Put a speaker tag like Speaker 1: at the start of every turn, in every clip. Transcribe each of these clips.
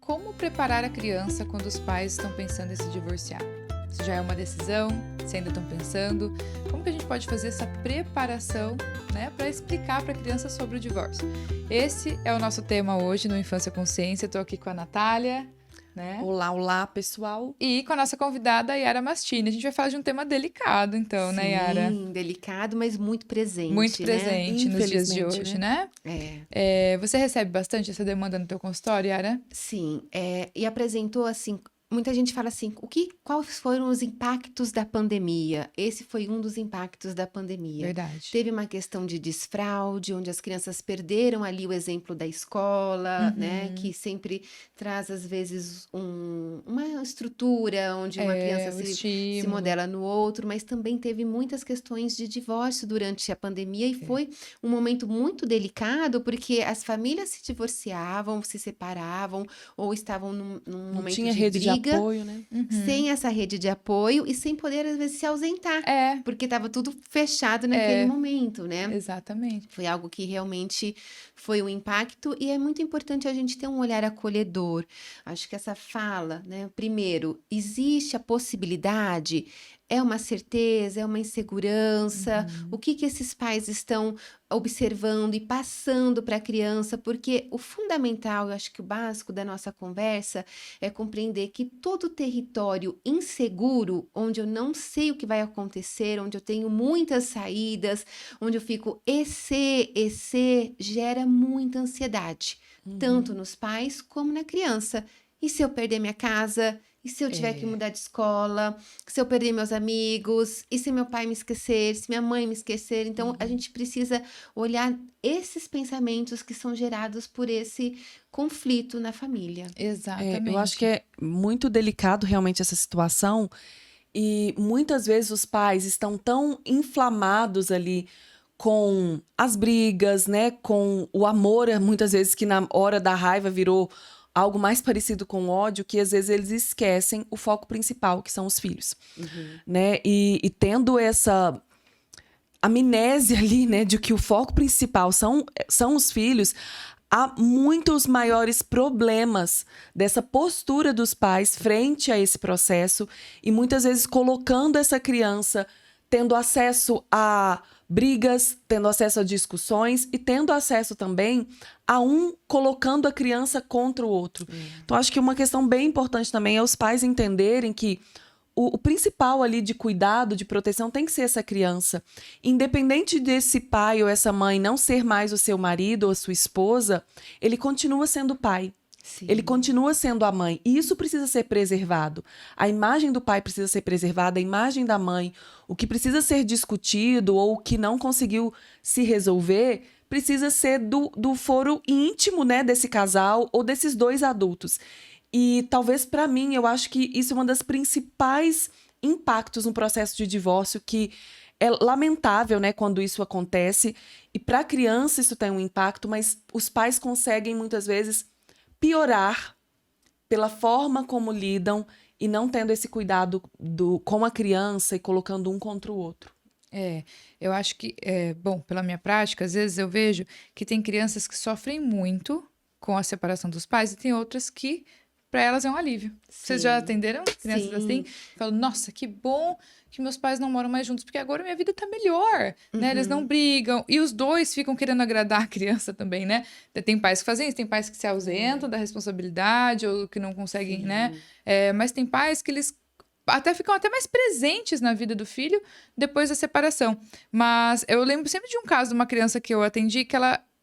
Speaker 1: Como preparar a criança quando os pais estão pensando em se divorciar? Se já é uma decisão, se ainda estão pensando, como que a gente pode fazer essa preparação, né, para explicar para a criança sobre o divórcio? Esse é o nosso tema hoje no Infância Consciência. Estou aqui com a Natália, né?
Speaker 2: Olá, olá, pessoal.
Speaker 1: E com a nossa convidada, Yara Mastini. A gente vai falar de um tema delicado, então, né, Yara?
Speaker 3: Sim, delicado, mas muito presente,
Speaker 1: Muito
Speaker 3: né?
Speaker 1: presente nos dias de
Speaker 2: Infelizmente,
Speaker 1: hoje, né? Você recebe bastante essa demanda no teu consultório, Yara?
Speaker 3: Sim, e apresentou assim, muita gente fala assim, quais foram os impactos da pandemia? Esse foi um dos impactos da pandemia.
Speaker 1: Verdade.
Speaker 3: Teve uma questão de desfraude, onde as crianças perderam ali o exemplo da escola, né? Que sempre traz, às vezes, uma estrutura onde uma criança
Speaker 1: o
Speaker 3: se
Speaker 1: estímulo.
Speaker 3: modela no outro, mas também teve muitas questões de divórcio durante a pandemia e foi um momento muito delicado, porque as famílias se divorciavam, se separavam ou estavam num
Speaker 2: Não
Speaker 3: momento
Speaker 2: tinha
Speaker 3: de
Speaker 2: rede de
Speaker 3: briga,
Speaker 2: apoio, né?
Speaker 3: sem essa rede de apoio e sem poder, às vezes, se ausentar,
Speaker 1: É,
Speaker 3: porque estava tudo fechado naquele momento, né?
Speaker 1: exatamente.
Speaker 3: Foi algo que realmente foi um impacto e é muito importante a gente ter um olhar acolhedor. Acho que essa fala, né? Primeiro, existe a possibilidade, é uma certeza, é uma insegurança. O que que esses pais estão observando e passando para a criança? Porque o fundamental, eu acho que o básico da nossa conversa é compreender que todo território inseguro, onde eu não sei o que vai acontecer, onde eu tenho muitas saídas, onde eu fico gera muita ansiedade, tanto nos pais como na criança. E se eu perder minha casa? E se eu tiver que mudar de escola? Se eu perder meus amigos? E se meu pai me esquecer? Se minha mãe me esquecer? Então, a gente precisa olhar esses pensamentos que são gerados por esse conflito na família.
Speaker 1: Exatamente.
Speaker 2: Eu acho que é muito delicado realmente essa situação e muitas vezes os pais estão tão inflamados ali com as brigas, né, com o amor, muitas vezes que na hora da raiva virou algo mais parecido com ódio, que às vezes eles esquecem o foco principal, que são os filhos, né? E tendo essa amnésia ali, né, de que o foco principal são os filhos, há muitos maiores problemas dessa postura dos pais frente a esse processo e muitas vezes colocando essa criança tendo acesso a brigas, tendo acesso a discussões e tendo acesso também a um colocando a criança contra o outro. Então, acho que uma questão bem importante também é os pais entenderem que o principal ali de cuidado, de proteção, tem que ser essa criança. Independente desse pai ou essa mãe não ser mais o seu marido ou a sua esposa, ele continua sendo pai.
Speaker 3: Sim.
Speaker 2: Ele continua sendo a mãe. E isso precisa ser preservado. A imagem do pai precisa ser preservada, a imagem da mãe. O que precisa ser discutido ou o que não conseguiu se resolver precisa ser do foro íntimo, né, desse casal ou desses dois adultos. E talvez para mim, eu acho que isso é uma das principais impactos no processo de divórcio, que é lamentável, né, quando isso acontece. E para a criança isso tem um impacto, mas os pais conseguem muitas vezes piorar pela forma como lidam e não tendo esse cuidado com a criança e colocando um contra o outro.
Speaker 1: Eu acho que, bom, pela minha prática, às vezes eu vejo que tem crianças que sofrem muito com a separação dos pais e tem outras que, para elas, é um alívio. Vocês já atenderam crianças
Speaker 3: Sim.
Speaker 1: assim? Falam, nossa, que bom que meus pais não moram mais juntos, porque agora minha vida tá melhor, né? Eles não brigam. E os dois ficam querendo agradar a criança também, né? Tem pais que fazem isso, tem pais que se ausentam da responsabilidade ou que não conseguem, né? Mas tem pais que eles ficam até mais presentes na vida do filho depois da separação. Mas eu lembro sempre de um caso de uma criança que eu atendi que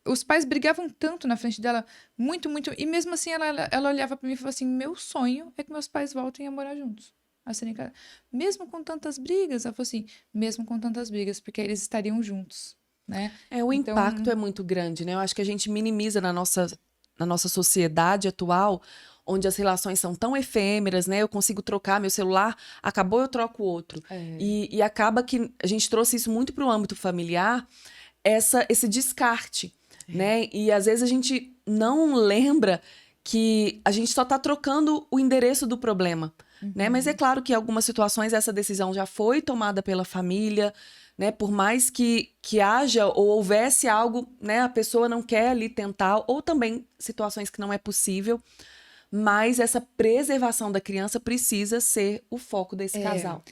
Speaker 1: os pais brigavam tanto na frente dela, muito, muito, e mesmo assim ela olhava pra mim e falava assim: meu sonho é que meus pais voltem a morar juntos. Assim, mesmo com tantas brigas, ela falou assim: mesmo com tantas brigas, porque aí eles estariam juntos, né?
Speaker 2: O
Speaker 1: Então,
Speaker 2: impacto é muito grande, né? Eu acho que a gente minimiza na nossa sociedade atual, onde as relações são tão efêmeras, né? Eu consigo trocar meu celular, acabou, eu troco outro. E acaba que a gente trouxe isso muito para o âmbito familiar, esse descarte, né? E às vezes a gente não lembra que a gente só está trocando o endereço do problema, né? Mas é claro que em algumas situações essa decisão já foi tomada pela família, né? Por mais que haja ou houvesse algo, né? A pessoa não quer ali tentar, ou também situações que não é possível. mas essa preservação da criança precisa ser o foco desse casal.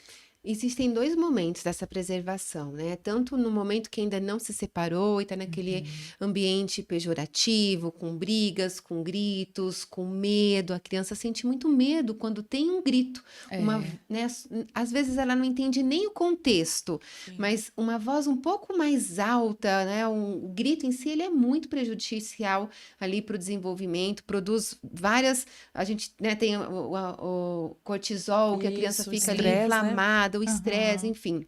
Speaker 3: Existem 2 momentos dessa preservação, né? Tanto no momento que ainda não se separou e está naquele ambiente pejorativo, com brigas, com gritos, com medo. A criança sente muito medo quando tem um grito. Né? Às vezes ela não entende nem o contexto, mas uma voz um pouco mais alta, né? O grito em si, ele é muito prejudicial ali para o desenvolvimento, produz várias... A gente, né, tem o cortisol, que a criança
Speaker 2: Isso,
Speaker 3: fica ali
Speaker 2: estresse, né?
Speaker 3: inflamada, o estresse, enfim.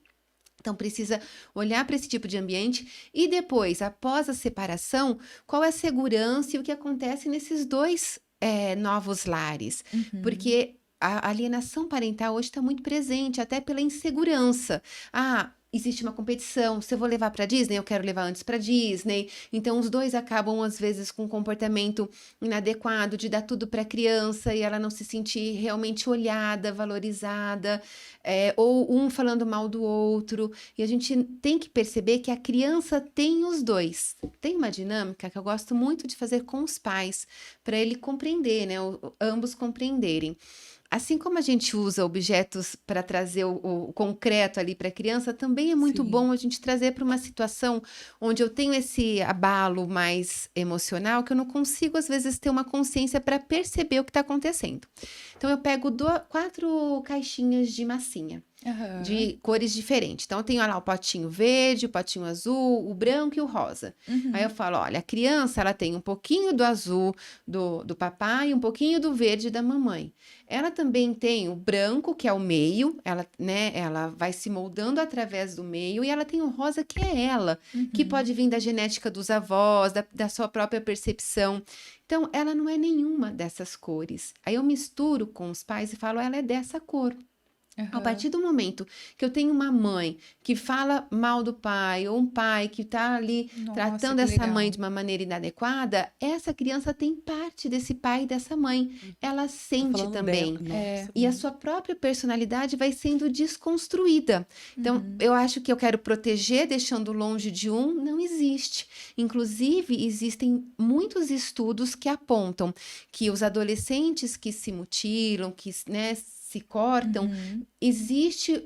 Speaker 3: Então, precisa olhar para esse tipo de ambiente e depois, após a separação, qual é a segurança e o que acontece nesses 2 novos lares. Porque a alienação parental hoje está muito presente, até pela insegurança. Existe uma competição, se eu vou levar para Disney, eu quero levar antes para Disney. Então, os 2 acabam, às vezes, com um comportamento inadequado de dar tudo para a criança e ela não se sentir realmente olhada, valorizada, ou um falando mal do outro. E a gente tem que perceber que a criança tem os 2. Tem uma dinâmica que eu gosto muito de fazer com os pais, para ele compreender, né? Ambos compreenderem. Assim como a gente usa objetos para trazer o concreto ali para a criança, também é muito bom a gente trazer para uma situação onde eu tenho esse abalo mais emocional, que eu não consigo, às vezes, ter uma consciência para perceber o que está acontecendo. Então, eu pego 4 caixinhas de massinha. De cores diferentes. Então, eu tenho lá o potinho verde, o potinho azul, o branco e o rosa. Aí eu falo, olha, a criança, ela tem um pouquinho do azul do papai e um pouquinho do verde da mamãe. Ela também tem o branco, que é o meio, ela, né, ela vai se moldando através do meio, e ela tem o rosa, que é ela, que pode vir da genética dos avós, da sua própria percepção. Então, ela não é nenhuma dessas cores. Aí eu misturo com os pais e falo, ela é dessa cor. A partir do momento que eu tenho uma mãe que fala mal do pai, ou um pai que está ali tratando
Speaker 1: que
Speaker 3: essa
Speaker 1: legal.
Speaker 3: mãe de uma maneira inadequada, essa criança tem parte desse pai e dessa mãe. Ela sente
Speaker 2: Falando
Speaker 3: também.
Speaker 2: dela, nossa.
Speaker 3: E a sua própria personalidade vai sendo desconstruída. Então, eu acho que eu quero proteger deixando longe de um, não existe. Inclusive, existem muitos estudos que apontam que os adolescentes que se mutilam, que, né, se cortam, existe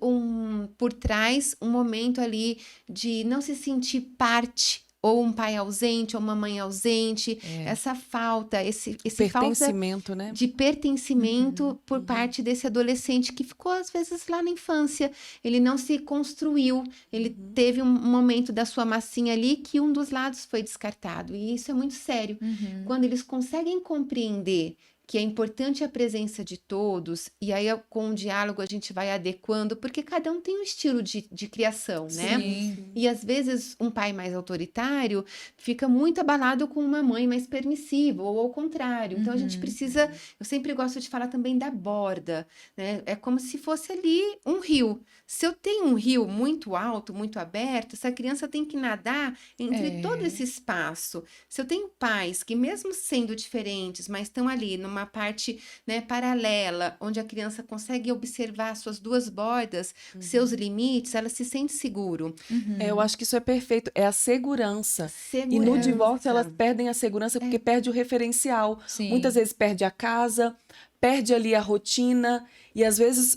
Speaker 3: por trás um momento ali de não se sentir parte, ou um pai ausente, ou uma mãe ausente, essa falta, esse falta
Speaker 2: Pertencimento, né?
Speaker 3: de pertencimento por parte desse adolescente que ficou, às vezes, lá na infância. Ele não se construiu, ele teve um momento da sua massinha ali que um dos lados foi descartado, e isso é muito sério. Quando eles conseguem compreender que é importante a presença de todos, e aí com o diálogo a gente vai adequando, porque cada um tem um estilo de criação, né?
Speaker 1: Sim.
Speaker 3: E às vezes um pai mais autoritário fica muito abalado com uma mãe mais permissiva, ou ao contrário. Então a gente precisa, eu sempre gosto de falar também da borda, né? É como se fosse ali um rio. Se eu tenho um rio muito alto, muito aberto, essa criança tem que nadar entre todo esse espaço. Se eu tenho pais que, mesmo sendo diferentes, mas estão ali numa parte, né, paralela, onde a criança consegue observar suas 2 bordas, seus limites, ela se sente seguro.
Speaker 2: Eu acho que isso é perfeito, é a segurança. E no
Speaker 3: Segurança.
Speaker 2: divórcio elas perdem a segurança porque perde o referencial.
Speaker 1: Sim.
Speaker 2: Muitas vezes perde a casa, perde ali a rotina, e às vezes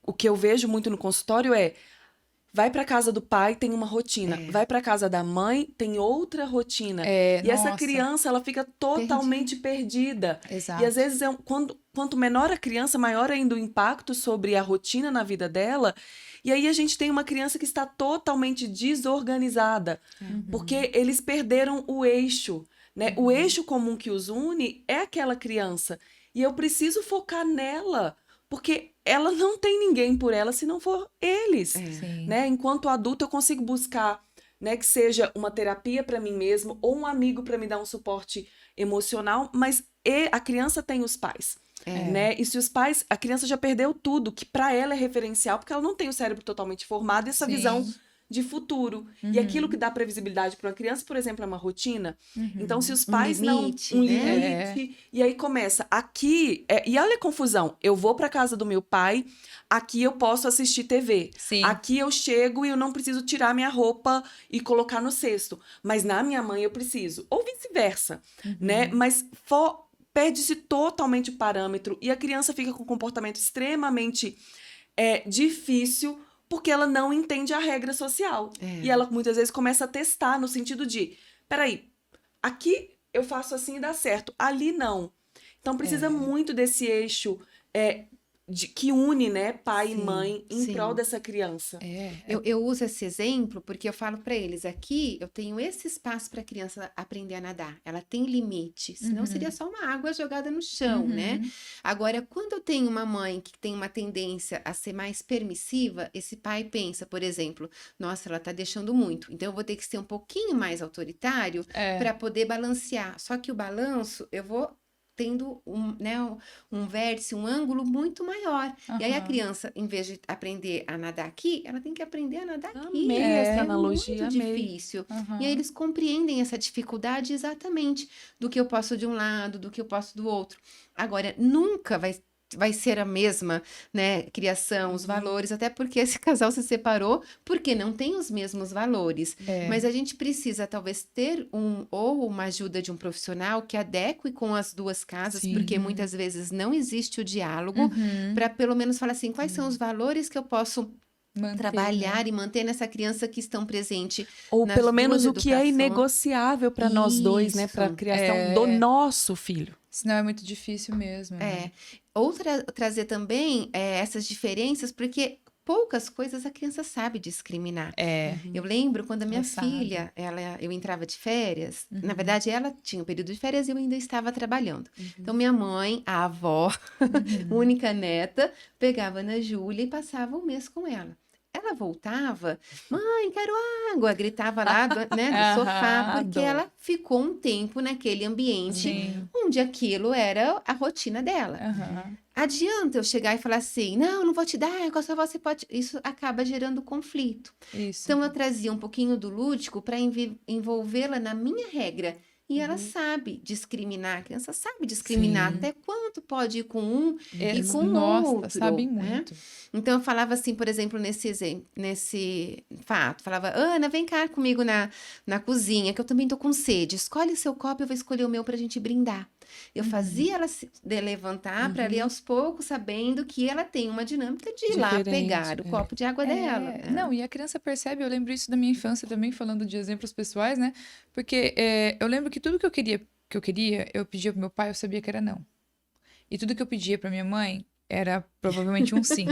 Speaker 2: o que eu vejo muito no consultório é: vai para casa do pai, tem uma rotina. Vai para casa da mãe, tem outra rotina. E essa
Speaker 1: nossa.
Speaker 2: criança, ela fica totalmente perdida.
Speaker 1: Exato.
Speaker 2: E às vezes, quanto menor a criança, maior ainda o impacto sobre a rotina na vida dela. E aí a gente tem uma criança que está totalmente desorganizada, porque eles perderam o eixo, né? O eixo comum que os une é aquela criança. E eu preciso focar nela, porque ela não tem ninguém por ela se não for eles,
Speaker 1: Sim.
Speaker 2: né? Enquanto adulto eu consigo buscar, né, que seja uma terapia para mim mesmo ou um amigo para me dar um suporte emocional, mas a criança tem os pais, né? E se os pais, a criança já perdeu tudo que para ela é referencial, porque ela não tem o cérebro totalmente formado e essa
Speaker 1: Sim.
Speaker 2: visão de futuro. E aquilo que dá previsibilidade para uma criança, por exemplo, é uma rotina. Então, se os pais
Speaker 3: limite,
Speaker 2: não... Um
Speaker 3: né?
Speaker 2: limite. E aí começa, aqui... e olha a confusão. Eu vou para casa do meu pai, aqui eu posso assistir TV.
Speaker 1: Sim.
Speaker 2: Aqui eu chego e eu não preciso tirar minha roupa e colocar no cesto. Mas na minha mãe eu preciso. Ou vice-versa, né? Mas perde-se totalmente o parâmetro e a criança fica com um comportamento extremamente difícil porque ela não entende a regra social. E ela muitas vezes começa a testar no sentido de, peraí, aqui eu faço assim e dá certo, ali não. Então precisa muito desse eixo que une, né, pai e mãe em prol dessa criança.
Speaker 3: Eu uso esse exemplo porque eu falo para eles, aqui eu tenho esse espaço para a criança aprender a nadar. Ela tem limite, senão seria só uma água jogada no chão, né? Agora, quando eu tenho uma mãe que tem uma tendência a ser mais permissiva, esse pai pensa, por exemplo, nossa, ela tá deixando muito, então eu vou ter que ser um pouquinho mais autoritário para poder balancear. Só que o balanço, eu vou tendo um vértice, um ângulo muito maior. E aí a criança, em vez de aprender a nadar aqui, ela tem que aprender a nadar aqui.
Speaker 2: Amei essa analogia,
Speaker 3: muito difícil. E aí eles compreendem essa dificuldade exatamente do que eu posso de um lado, do que eu posso do outro. Agora, nunca vai ser a mesma, né, criação, os valores, até porque esse casal se separou porque não tem os mesmos valores. Mas a gente precisa talvez ter uma ajuda de um profissional que adeque com as duas casas, porque muitas vezes não existe o diálogo, para pelo menos falar assim, quais são os valores que eu posso trabalhar e manter nessa criança que estão presentes.
Speaker 2: Ou pelo menos o que é inegociável para nós dois, né, para a criação do nosso filho.
Speaker 1: Senão é muito difícil mesmo. Né?
Speaker 3: Ou trazer também essas diferenças, porque poucas coisas a criança sabe discriminar. Eu lembro quando a minha filha, eu entrava de férias, na verdade ela tinha um período de férias e eu ainda estava trabalhando. Então minha mãe, a avó, única neta, pegava na Júlia e passava um mês com ela. Ela voltava, mãe, quero água, gritava lá do sofá, porque ela ficou um tempo naquele ambiente onde aquilo era a rotina dela. Adianta eu chegar e falar assim, não vou te dar, com a sua avó você pode... Isso acaba gerando conflito. Então eu trazia um pouquinho do lúdico para envolvê-la na minha regra. E ela sabe discriminar, a criança sabe discriminar até quanto pode ir com um e com o outro.
Speaker 1: Sabem muito.
Speaker 3: Então, eu falava assim, por exemplo, nesse fato, falava, Ana, vem cá comigo na cozinha, que eu também tô com sede. Escolhe seu copo, eu vou escolher o meu pra gente brindar. Eu fazia ela se levantar para ali aos poucos, sabendo que ela tem uma dinâmica de ir lá pegar o copo de água dela.
Speaker 1: Não, e a criança percebe, eu lembro isso da minha infância também, falando de exemplos pessoais, né? Porque eu lembro que tudo que eu queria, eu pedia pro meu pai, eu sabia que era não. E tudo que eu pedia pra minha mãe era provavelmente um sim.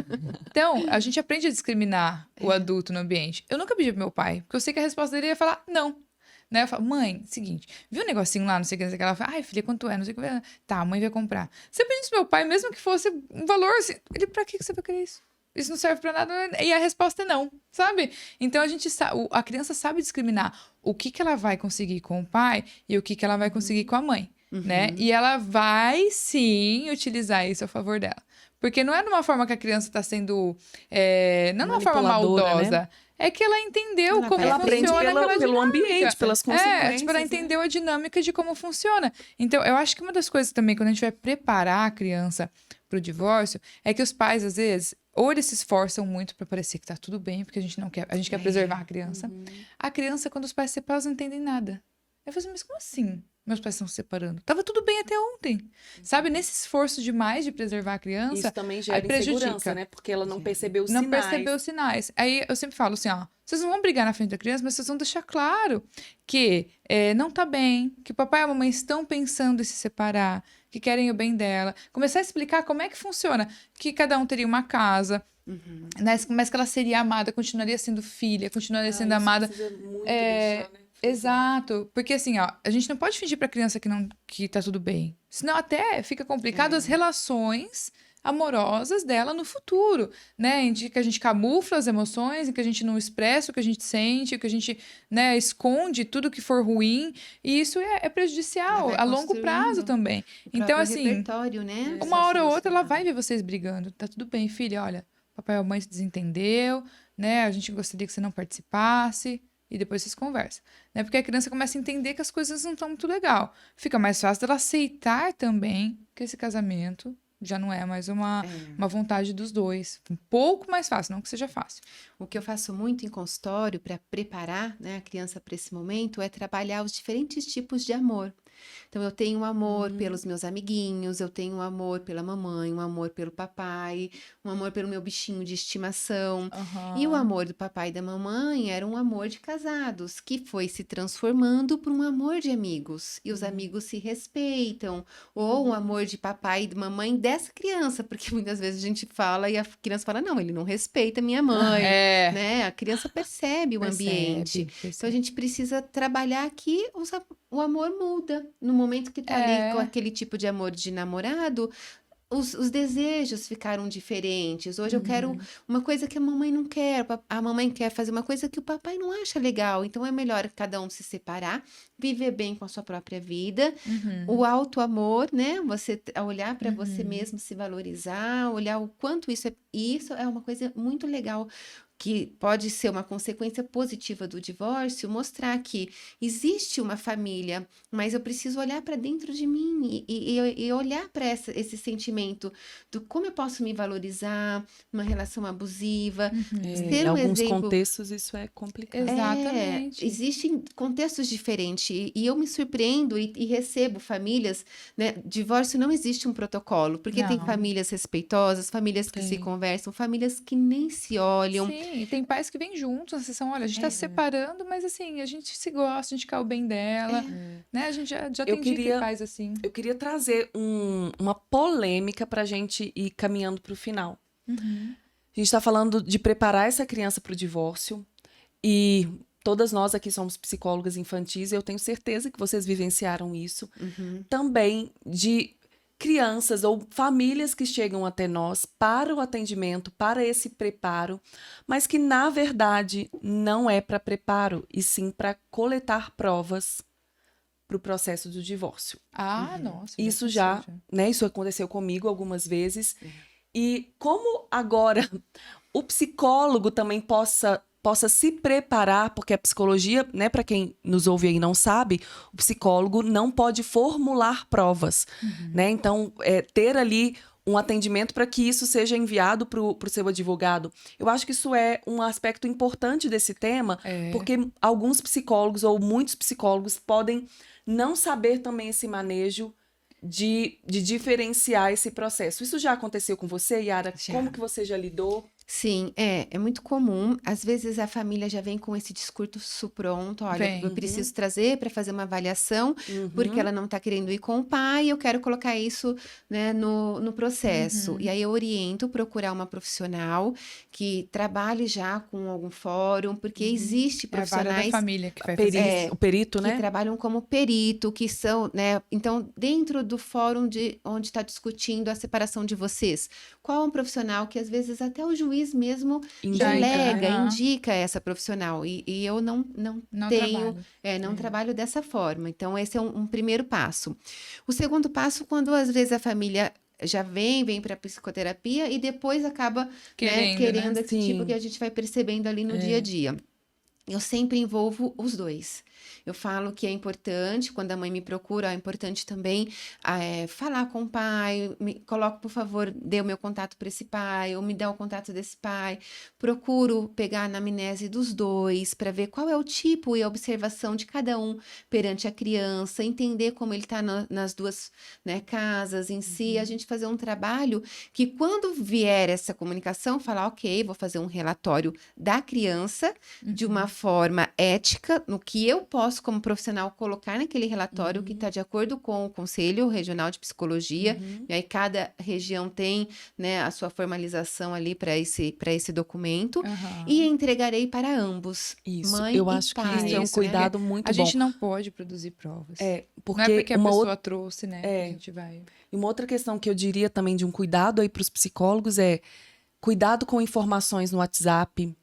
Speaker 1: Então, a gente aprende a discriminar o adulto no ambiente. Eu nunca pedi pro meu pai, porque eu sei que a resposta dele ia falar não. Né? Eu falo, mãe, seguinte, viu um negocinho lá, não sei o que, não sei o que. Ela fala, ai, filha, quanto é? Não sei o que. Tá, a mãe vai comprar. Se eu pedisse pro meu pai, mesmo que fosse um valor, assim, ele, pra que você vai querer isso? Isso não serve pra nada. E a resposta é não, sabe? Então, a criança sabe discriminar o que ela vai conseguir com o pai e o que ela vai conseguir com a mãe, né? E ela vai, sim, utilizar isso a favor dela. Porque não é de uma forma que a criança tá sendo... não é de uma forma maldosa, né? É que ela entendeu como funciona
Speaker 2: pelo ambiente, pelas consequências.
Speaker 1: Ela entendeu a dinâmica de como funciona. Então, eu acho que uma das coisas também, quando a gente vai preparar a criança pro divórcio, é que os pais, às vezes, ou eles se esforçam muito para parecer que tá tudo bem, porque a gente quer preservar a criança. A criança, quando os pais se separam, não entendem nada. Eu falo assim, mas como assim? Meus pais estão se separando. Tava tudo bem até ontem. Sabe, nesse esforço demais de preservar a criança,
Speaker 2: isso também gera insegurança, né? Porque ela não percebeu os
Speaker 1: sinais.
Speaker 2: Não
Speaker 1: percebeu os sinais. Aí eu sempre falo assim, ó, vocês não vão brigar na frente da criança, mas vocês vão deixar claro que não tá bem, que o papai e a mamãe estão pensando em se separar, que querem o bem dela. Começar a explicar como é que funciona, que cada um teria uma casa, né? Mas que ela seria amada, continuaria sendo filha, continuaria sendo amada.
Speaker 2: Muito deixar, né?
Speaker 1: Exato, porque assim, ó, a gente não pode fingir pra criança que tá tudo bem. Senão até fica complicado as relações amorosas dela no futuro, né? Em que a gente camufla as emoções, em que a gente não expressa o que a gente sente, o que a gente, né, esconde tudo que for ruim. E isso é prejudicial a longo prazo também. Então, assim,
Speaker 3: né?
Speaker 1: uma hora ou outra ela vai ver vocês brigando. Tá tudo bem, filha, olha, papai e a mãe se desentendeu, né? A gente gostaria que você não participasse. E depois vocês conversam, né? Porque a criança começa a entender que as coisas não estão muito legal. Fica mais fácil dela aceitar também que esse casamento já não é mais uma vontade dos dois. Um pouco mais fácil, não que seja fácil.
Speaker 3: O que eu faço muito em consultório para preparar, né, a criança para esse momento é trabalhar os diferentes tipos de amor. Então, eu tenho um amor pelos meus amiguinhos, eu tenho um amor pela mamãe, um amor pelo papai, um amor pelo meu bichinho de estimação. E o
Speaker 1: Aham.
Speaker 3: amor do papai e da mamãe era um amor de casados, que foi se transformando por um amor de amigos. E os amigos se respeitam. Ou um amor de papai e de mamãe dessa criança, porque muitas vezes a gente fala e a criança fala: não, ele não respeita minha mãe,
Speaker 1: É,
Speaker 3: né? A criança percebe o ambiente. Então a
Speaker 1: percebe.
Speaker 3: gente precisa trabalhar que o amor muda. No momento que tá ali com
Speaker 1: É.
Speaker 3: aquele tipo de amor de namorado, os desejos ficaram diferentes. Hoje eu quero uma coisa que a mamãe não quer, a mamãe quer fazer uma coisa que o papai não acha legal. Então é melhor cada um se separar, viver bem com a sua própria vida.
Speaker 1: Uhum.
Speaker 3: O auto-amor, né? Você olhar para você
Speaker 1: Uhum.
Speaker 3: mesmo, se valorizar, olhar o quanto isso é uma coisa muito legal, que pode ser uma consequência positiva do divórcio, mostrar que existe uma família, mas eu preciso olhar para dentro de mim e olhar para esse sentimento do como eu posso me valorizar numa relação abusiva,
Speaker 2: Em
Speaker 3: ser um
Speaker 2: alguns
Speaker 3: exemplo.
Speaker 2: contextos isso é complicado.
Speaker 1: Exatamente.
Speaker 3: Existem contextos diferentes e eu me surpreendo e recebo famílias, né? Divórcio não existe um protocolo, porque tem
Speaker 1: Não.
Speaker 3: famílias respeitosas, famílias que se
Speaker 2: Tem.
Speaker 3: conversam, famílias que nem se olham.
Speaker 1: Sim, e tem pais que vêm juntos na sessão. Olha, a gente tá se separando, mas assim, a gente se gosta, a gente quer o bem dela, né? A gente já
Speaker 2: Eu
Speaker 1: tem
Speaker 2: queria-
Speaker 1: pais assim.
Speaker 2: Eu queria trazer uma polêmica pra gente ir caminhando pro final.
Speaker 1: Uhum.
Speaker 2: A gente tá falando de preparar essa criança pro divórcio e todas nós aqui somos psicólogas infantis e eu tenho certeza que vocês vivenciaram isso. Também de crianças ou famílias que chegam até nós para o atendimento, para esse preparo, mas que na verdade não é para preparo e sim para coletar provas para o processo do divórcio.
Speaker 1: Ah, nossa.
Speaker 2: Isso já, né? Isso aconteceu comigo algumas vezes. E como agora o psicólogo também possa se preparar, porque a psicologia, né, para quem nos ouve aí e não sabe, o psicólogo não pode formular provas, né? Então, ter ali um atendimento para que isso seja enviado para o seu advogado. Eu acho que isso é um aspecto importante desse tema, porque alguns psicólogos ou muitos psicólogos podem não saber também esse manejo de diferenciar esse processo. Isso já aconteceu com você, Yara?
Speaker 3: Já.
Speaker 2: Como que você já lidou?
Speaker 3: Sim, é muito comum. Às vezes a família já vem com esse discurso pronto. Olha,
Speaker 1: Vem.
Speaker 3: eu preciso trazer para fazer uma avaliação, porque ela não está querendo ir com o pai, eu quero colocar isso, né, no processo. E aí eu oriento procurar uma profissional que trabalhe já com algum fórum, porque existe
Speaker 1: É a vara da
Speaker 3: profissionais
Speaker 1: família que vai fazer.
Speaker 2: O perito,
Speaker 3: que
Speaker 2: né?
Speaker 3: trabalham como perito, que são, né? Então, dentro do fórum onde está discutindo a separação de vocês, qual é um profissional que às vezes até o juiz mesmo
Speaker 2: Indica,
Speaker 3: delega,
Speaker 1: né?
Speaker 3: indica essa profissional. E eu não
Speaker 1: Não
Speaker 3: tenho,
Speaker 1: trabalho.
Speaker 3: não trabalho dessa forma. Então, esse é um primeiro passo. O segundo passo, quando às vezes a família já vem para psicoterapia e depois acaba, né,
Speaker 1: Querendo, né?
Speaker 3: esse tipo
Speaker 2: Sim.
Speaker 3: que a gente vai percebendo ali no dia a dia. Eu sempre envolvo os dois. Eu falo que é importante, quando a mãe me procura, é importante também falar com o pai, coloco, por favor, dê o meu contato para esse pai, ou me dá o contato desse pai. Procuro pegar a anamnese dos dois, para ver qual é o tipo e a observação de cada um perante a criança, entender como ele está nas duas, né, casas em si, a gente fazer um trabalho que quando vier essa comunicação, falar, ok, vou fazer um relatório da criança, de uma forma ética, no que eu posso, como profissional, colocar naquele relatório que está de acordo com o Conselho Regional de Psicologia, e aí cada região tem, né, a sua formalização ali para esse documento, e entregarei para ambos,
Speaker 2: Isso.
Speaker 3: mãe
Speaker 2: Eu
Speaker 3: e
Speaker 2: acho que
Speaker 3: pai.
Speaker 2: isso é um
Speaker 1: Isso,
Speaker 2: cuidado muito
Speaker 1: A
Speaker 2: bom.
Speaker 1: gente não pode produzir provas. Não é
Speaker 2: Porque
Speaker 1: porque a
Speaker 2: uma
Speaker 1: pessoa
Speaker 2: outra,
Speaker 1: trouxe, né? Que a gente vai.
Speaker 2: uma outra questão que eu diria também de um cuidado aí para os psicólogos é cuidado com informações no WhatsApp,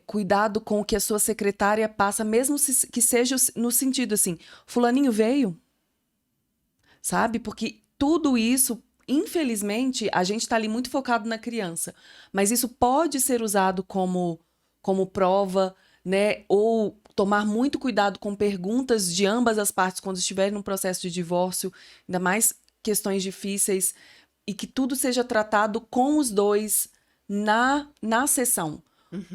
Speaker 2: cuidado com o que a sua secretária passa, mesmo que seja no sentido assim, fulaninho veio, sabe? Porque tudo isso, infelizmente, a gente está ali muito focado na criança, mas isso pode ser usado como prova, né? Ou tomar muito cuidado com perguntas de ambas as partes quando estiverem num processo de divórcio, ainda mais questões difíceis, e que tudo seja tratado com os dois na sessão.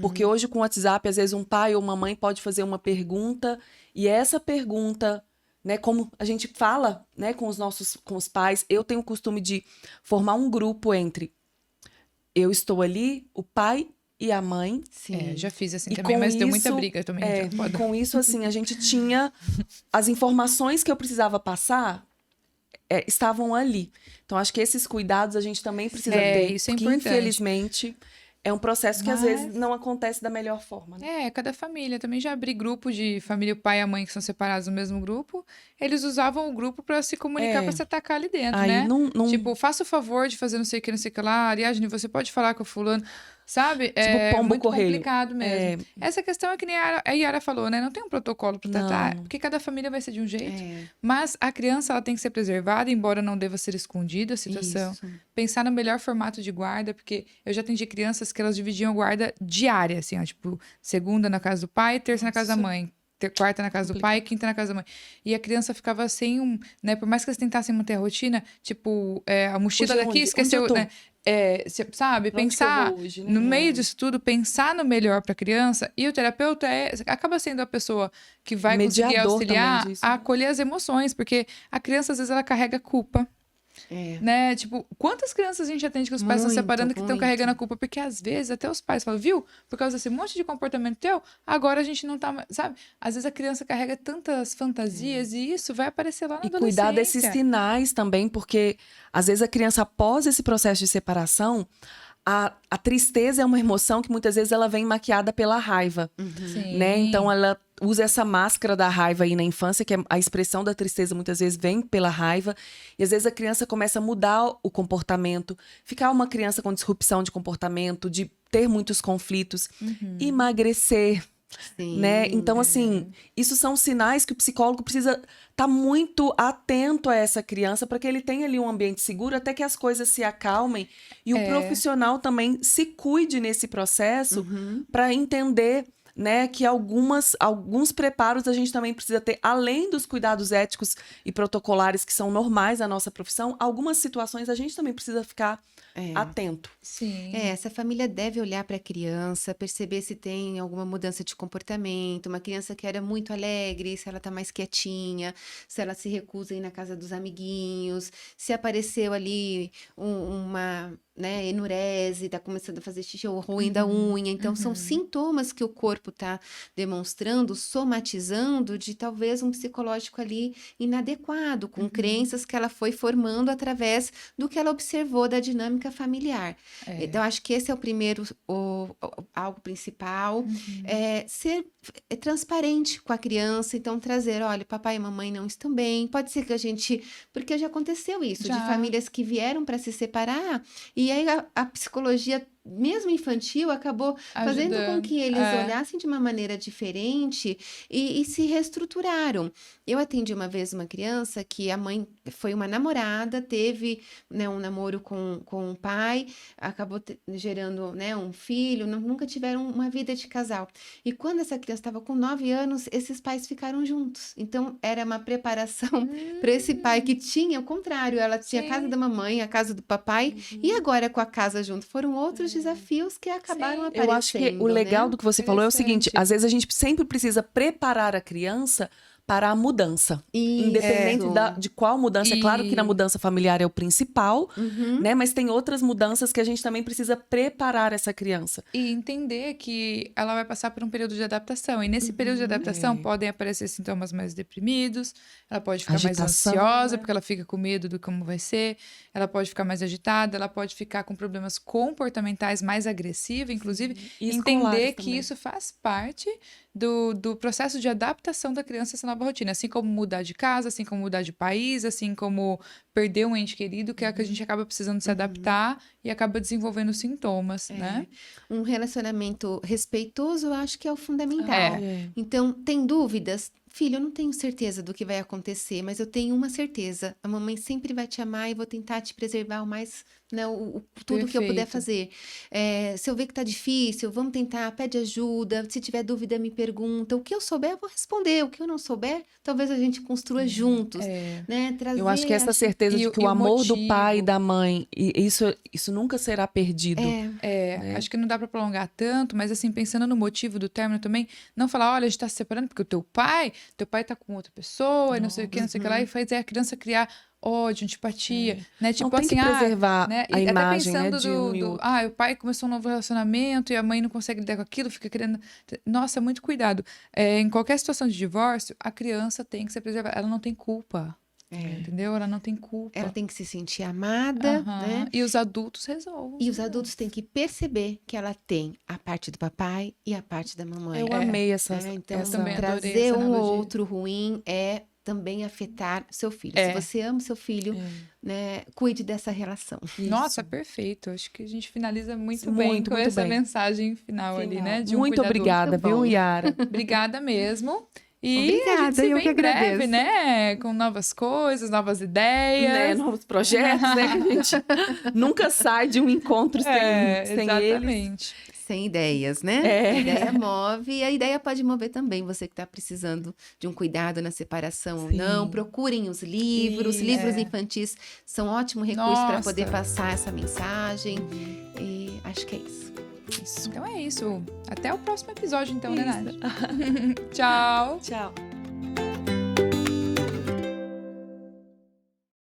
Speaker 2: Porque hoje com o WhatsApp, às vezes um pai ou uma mãe pode fazer uma pergunta e essa pergunta, né? Como a gente fala, né, com os pais, eu tenho o costume de formar um grupo entre eu estou ali, o pai e a mãe.
Speaker 3: Sim.
Speaker 1: Já fiz assim
Speaker 2: E
Speaker 1: também,
Speaker 2: com
Speaker 1: mas deu muita
Speaker 2: isso,
Speaker 1: briga também.
Speaker 2: É,
Speaker 1: então pode-
Speaker 2: com isso, assim, a gente tinha as informações que eu precisava passar estavam ali. Então, acho que esses cuidados a gente também precisa ter.
Speaker 1: isso é
Speaker 2: porque,
Speaker 1: importante.
Speaker 2: infelizmente, é um processo que às
Speaker 1: Mas-
Speaker 2: vezes não acontece da melhor forma, né?
Speaker 1: Cada família. Também já abri grupo de família, o pai e a mãe que são separados no mesmo grupo. Eles usavam o grupo pra se comunicar, pra se atacar ali dentro,
Speaker 2: Aí
Speaker 1: né?
Speaker 2: não
Speaker 1: Tipo, faça o favor de fazer não sei o que lá. Ariadne, você pode falar com o fulano. Sabe? É
Speaker 2: pombo
Speaker 1: muito
Speaker 2: correio.
Speaker 1: complicado mesmo. Essa questão é que nem a Yara falou, né? Não tem um protocolo pra tratar,
Speaker 2: Não.
Speaker 1: porque cada família vai ser de um jeito.
Speaker 3: É,
Speaker 1: Mas a criança, ela tem que ser preservada, embora não deva ser escondida a situação.
Speaker 3: isso.
Speaker 1: Pensar no melhor formato de guarda, porque eu já atendi crianças que elas dividiam a guarda diária, assim, ó, tipo, segunda na casa do pai, terça na casa da
Speaker 2: Nossa.
Speaker 1: mãe, quarta na casa do pai, quinta na casa da mãe. E a criança ficava sem né, por mais que eles tentassem manter a rotina, tipo, a mochila
Speaker 2: Hoje
Speaker 1: daqui
Speaker 2: onde
Speaker 1: esqueceu,
Speaker 2: eu tô?
Speaker 1: né? Sabe,
Speaker 2: Pra onde que eu
Speaker 1: pensar
Speaker 2: vou hoje, né?
Speaker 1: no meio disso tudo, pensar no melhor para a criança, e o terapeuta acaba sendo a pessoa que vai conseguir
Speaker 2: Mediador
Speaker 1: auxiliar
Speaker 2: também disso,
Speaker 1: a
Speaker 2: né?
Speaker 1: acolher as emoções, porque a criança às vezes ela carrega culpa.
Speaker 3: É.
Speaker 1: Né? Tipo, quantas crianças a gente atende que os pais estão
Speaker 3: Muito,
Speaker 1: separando que estão
Speaker 3: muito.
Speaker 1: carregando a culpa? Porque às vezes até os pais falam, viu? Por causa desse monte de comportamento teu, agora a gente não tá mais, sabe? Às vezes a criança carrega tantas fantasias e isso vai aparecer lá na
Speaker 2: E
Speaker 1: adolescência.
Speaker 2: cuidar desses sinais também, porque às vezes a criança, após esse processo de separação, a tristeza é uma emoção que muitas vezes ela vem maquiada pela raiva,
Speaker 1: Sim.
Speaker 2: né? Então ela usa essa máscara da raiva aí na infância, que a expressão da tristeza muitas vezes vem pela raiva, e às vezes a criança começa a mudar o comportamento, ficar uma criança com disrupção de comportamento, de ter muitos conflitos, emagrecer,
Speaker 3: Sim,
Speaker 2: né? Então, assim, isso são sinais que o psicólogo precisa estar muito atento a essa criança para que ele tenha ali um ambiente seguro até que as coisas se acalmem e o profissional também se cuide nesse processo para entender, né, que alguns preparos a gente também precisa ter, além dos cuidados éticos e protocolares que são normais da nossa profissão, algumas situações a gente também precisa ficar atento.
Speaker 1: Sim.
Speaker 3: Essa família deve olhar para a criança, perceber se tem alguma mudança de comportamento, uma criança que era muito alegre, se ela tá mais quietinha, se ela se recusa a ir na casa dos amiguinhos, se apareceu ali uma, né, enurese, tá começando a fazer xixi ou ruim da unha. Então, são sintomas que o corpo tá demonstrando, somatizando, de talvez um psicológico ali inadequado, com crenças que ela foi formando através do que ela observou da dinâmica familiar. Então, acho que esse é o primeiro, algo principal, ser transparente com a criança, então trazer, olha, papai e mamãe não estão bem, pode ser que a gente, porque já aconteceu isso, de
Speaker 1: Já.
Speaker 3: famílias que vieram para se separar, e aí a psicologia, mesmo infantil, acabou fazendo com
Speaker 1: Ajudando.
Speaker 3: que eles olhassem de uma maneira diferente e se reestruturaram. Eu atendi uma vez uma criança que a mãe foi uma namorada, teve, né, um namoro com o pai, acabou gerando, né, um filho, nunca tiveram uma vida de casal. E quando essa criança estava com 9 anos, esses pais ficaram juntos. Então, era uma preparação para esse pai que tinha o contrário. Ela tinha a casa da mamãe, a casa do papai, e agora com a casa junto. Foram outros desafios que acabaram
Speaker 1: Sim.
Speaker 3: aparecendo,
Speaker 2: Eu acho que o legal
Speaker 3: né?
Speaker 2: do que você falou é o seguinte:
Speaker 1: Interessante.
Speaker 2: às vezes a gente sempre precisa preparar a criança para a mudança. Independente de qual mudança. É claro que na mudança familiar é o principal, né? Mas tem outras mudanças que a gente também precisa preparar essa criança.
Speaker 1: E entender que ela vai passar por um período de adaptação. E nesse período de adaptação podem aparecer sintomas mais deprimidos, ela pode ficar mais
Speaker 2: Agitação,
Speaker 1: ansiosa, porque ela fica com medo do como vai ser, ela pode ficar mais agitada, ela pode ficar com problemas comportamentais mais agressivos, inclusive.
Speaker 2: E
Speaker 1: Entender
Speaker 2: escolares
Speaker 1: que
Speaker 2: também.
Speaker 1: isso faz parte do processo de adaptação da criança a essa nova rotina. Assim como mudar de casa, assim como mudar de país, assim como perder um ente querido, que é que a gente acaba precisando se adaptar e acaba desenvolvendo sintomas, né?
Speaker 3: Um relacionamento respeitoso, eu acho que é o fundamental.
Speaker 2: É.
Speaker 3: Então, tem dúvidas? Filho, eu não tenho certeza do que vai acontecer, mas eu tenho uma certeza. A mamãe sempre vai te amar e vou tentar te preservar o mais, né, tudo que eu puder
Speaker 1: Perfeito.
Speaker 3: fazer. Se eu ver que tá difícil, vamos tentar, pede ajuda. Se tiver dúvida, me pergunta. O que eu souber, eu vou responder. O que eu não souber, talvez a gente construa juntos, né? Trazer,
Speaker 2: Eu acho que essa certeza
Speaker 1: E
Speaker 2: de
Speaker 1: o-
Speaker 2: que
Speaker 1: e
Speaker 2: o
Speaker 1: o
Speaker 2: amor do pai e
Speaker 1: motivo.
Speaker 2: da mãe, isso nunca será perdido.
Speaker 1: Acho que não dá pra prolongar tanto, mas assim, pensando no motivo do término também, não falar, olha, a gente tá se separando porque o teu pai teu pai tá com outra pessoa, e não sei o que, não sei o que lá, e faz a criança criar ódio, antipatia, né? Tipo
Speaker 2: Não, tem
Speaker 1: assim,
Speaker 2: que preservar
Speaker 1: né?
Speaker 2: a
Speaker 1: E até
Speaker 2: imagem, né,
Speaker 1: pensando
Speaker 2: de um e outro.
Speaker 1: o pai começou um novo relacionamento e a mãe não consegue lidar com aquilo, fica querendo. Nossa, muito cuidado. Em qualquer situação de divórcio, a criança tem que ser preservada. Ela não tem culpa. Entendeu? Ela não tem culpa.
Speaker 3: Ela tem que se sentir amada, né?
Speaker 1: E os adultos resolvem.
Speaker 3: E os adultos têm que perceber que ela tem a parte do papai e a parte da mamãe.
Speaker 2: Eu amei essa,
Speaker 3: Então,
Speaker 2: essa...
Speaker 1: também adorei
Speaker 3: trazer
Speaker 1: essa
Speaker 3: um ou
Speaker 1: analogia.
Speaker 3: outro ruim é também afetar seu filho.
Speaker 1: É.
Speaker 3: Se você ama seu filho, né, cuide dessa relação.
Speaker 1: Nossa, perfeito. Acho que a gente finaliza muito
Speaker 2: Muito,
Speaker 1: bem com
Speaker 2: muito
Speaker 1: essa
Speaker 2: bem.
Speaker 1: mensagem final ali, né? De um
Speaker 2: Muito
Speaker 1: cuidador.
Speaker 2: obrigada,
Speaker 3: Muito
Speaker 2: viu,
Speaker 3: bom.
Speaker 2: Yara?
Speaker 1: Obrigada mesmo. E a
Speaker 3: Obrigada,
Speaker 1: gente se
Speaker 3: eu
Speaker 1: vê
Speaker 3: que
Speaker 1: em breve,
Speaker 3: agradeço.
Speaker 1: né? Com novas coisas, novas
Speaker 2: Né,
Speaker 1: ideias.
Speaker 2: novos projetos, né? Que a gente nunca sai de um encontro sem eles.
Speaker 1: Exatamente.
Speaker 3: Sem ideias, né? A ideia move e a ideia pode mover também você que está precisando de um cuidado na separação ou não. Procurem os livros. Livros infantis são um ótimo recurso para
Speaker 1: Nossa.
Speaker 3: poder passar essa mensagem. E acho que é isso.
Speaker 1: Então é isso. Até o próximo episódio, então, né, Nath? Tchau.
Speaker 2: Tchau.